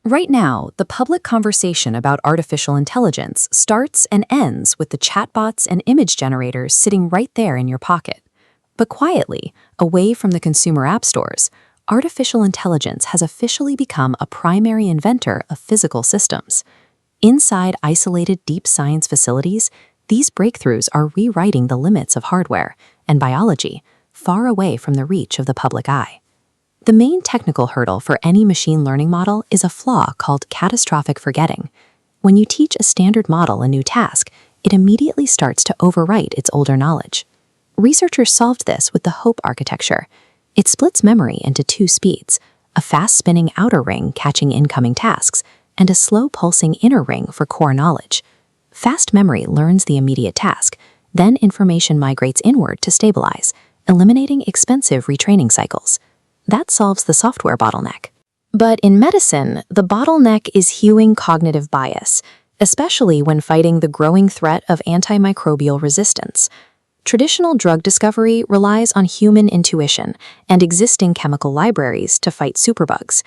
Right now, the public conversation about artificial intelligence starts and ends with the chatbots and image generators sitting right there in your pocket. But quietly, away from the consumer app stores, artificial intelligence has officially become a primary inventor of physical systems. Inside isolated deep science facilities, these breakthroughs are rewriting the limits of hardware and biology, far away from the reach of the public eye. The main technical hurdle for any machine learning model is a flaw called catastrophic forgetting. When you teach a standard model a new task, it immediately starts to overwrite its older knowledge. Researchers solved this with the HOPE architecture. It splits memory into two speeds, a fast-spinning outer ring catching incoming tasks, and a slow-pulsing inner ring for core knowledge. Fast memory learns the immediate task, then information migrates inward to stabilize, eliminating expensive retraining cycles. That solves the software bottleneck. But in medicine, the bottleneck is hewing cognitive bias, especially when fighting the growing threat of antimicrobial resistance. Traditional drug discovery relies on human intuition and existing chemical libraries to fight superbugs.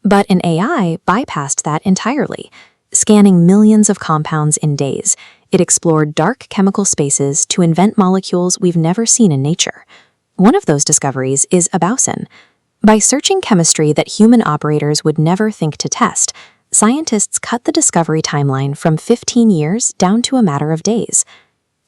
But an AI bypassed that entirely. Scanning millions of compounds in days, it explored dark chemical spaces to invent molecules we've never seen in nature. One of those discoveries is abaucin. By searching chemistry that human operators would never think to test, scientists cut the discovery timeline from 15 years down to a matter of days.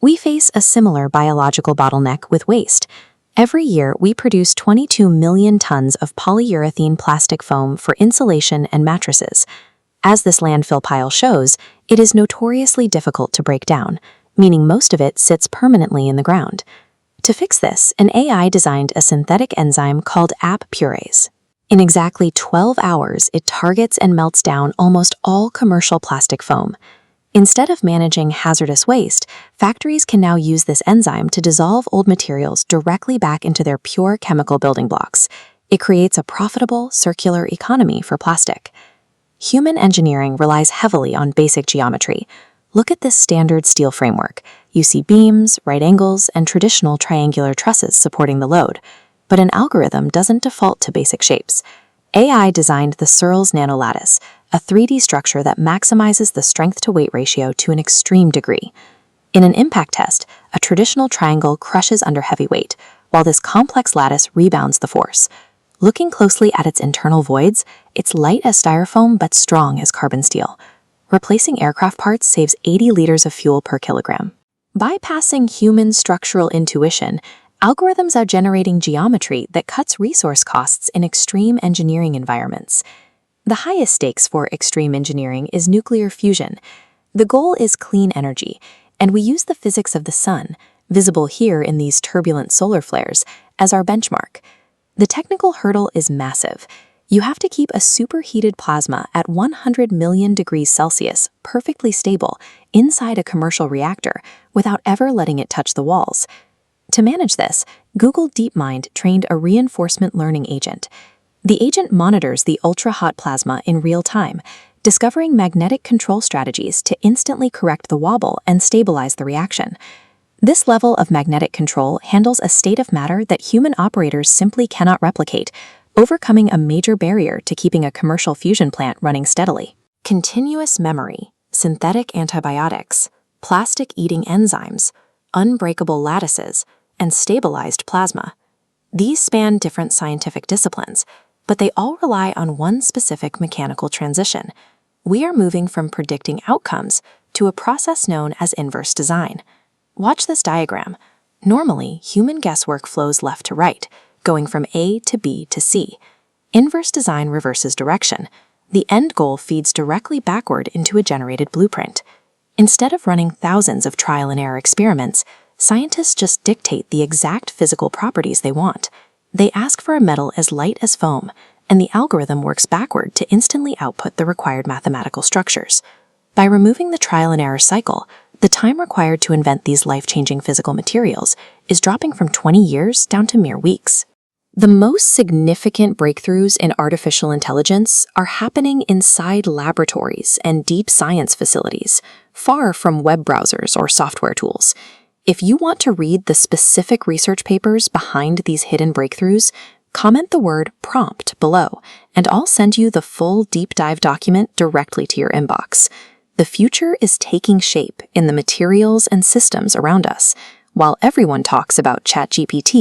We face a similar biological bottleneck with waste. Every year, we produce 22 million tons of polyurethane plastic foam for insulation and mattresses. As this landfill pile shows, it is notoriously difficult to break down, meaning most of it sits permanently in the ground. To fix this, an AI designed a synthetic enzyme called app purées. In exactly 12 hours, it targets and melts down almost all commercial plastic foam. Instead of managing hazardous waste, factories can now use this enzyme to dissolve old materials directly back into their pure chemical building blocks. It creates a profitable, circular economy for plastic. Human engineering relies heavily on basic geometry. Look at this standard steel framework. You see beams, right angles, and traditional triangular trusses supporting the load. But an algorithm doesn't default to basic shapes. AI designed the Searles nanolattice, a 3D structure that maximizes the strength-to-weight ratio to an extreme degree. In an impact test, a traditional triangle crushes under heavy weight, while this complex lattice rebounds the force. Looking closely at its internal voids, it's light as styrofoam but strong as carbon steel. Replacing aircraft parts saves 80 liters of fuel per kilogram. Bypassing human structural intuition, algorithms are generating geometry that cuts resource costs in extreme engineering environments. The highest stakes for extreme engineering is nuclear fusion. The goal is clean energy, and we use the physics of the sun, visible here in these turbulent solar flares, as our benchmark. The technical hurdle is massive. You have to keep a superheated plasma at 100 million degrees Celsius perfectly stable inside a commercial reactor without ever letting it touch the walls. To manage this, Google DeepMind trained a reinforcement learning agent. The agent monitors the ultra-hot plasma in real time, discovering magnetic control strategies to instantly correct the wobble and stabilize the reaction. This level of magnetic control handles a state of matter that human operators simply cannot replicate, overcoming a major barrier to keeping a commercial fusion plant running steadily. Continuous memory, synthetic antibiotics, plastic-eating enzymes, unbreakable lattices, and stabilized plasma. These span different scientific disciplines, but they all rely on one specific mechanical transition. We are moving from predicting outcomes to a process known as inverse design. Watch this diagram. Normally, human guesswork flows left to right, going from A to B to C. Inverse design reverses direction. The end goal feeds directly backward into a generated blueprint. Instead of running thousands of trial and error experiments, scientists just dictate the exact physical properties they want. They ask for a metal as light as foam, and the algorithm works backward to instantly output the required mathematical structures. By removing the trial and error cycle, the time required to invent these life-changing physical materials is dropping from 20 years down to mere weeks. The most significant breakthroughs in artificial intelligence are happening inside laboratories and deep science facilities, far from web browsers or software tools. If you want to read the specific research papers behind these hidden breakthroughs, comment the word prompt below, and I'll send you the full deep dive document directly to your inbox. The future is taking shape in the materials and systems around us. While everyone talks about ChatGPT,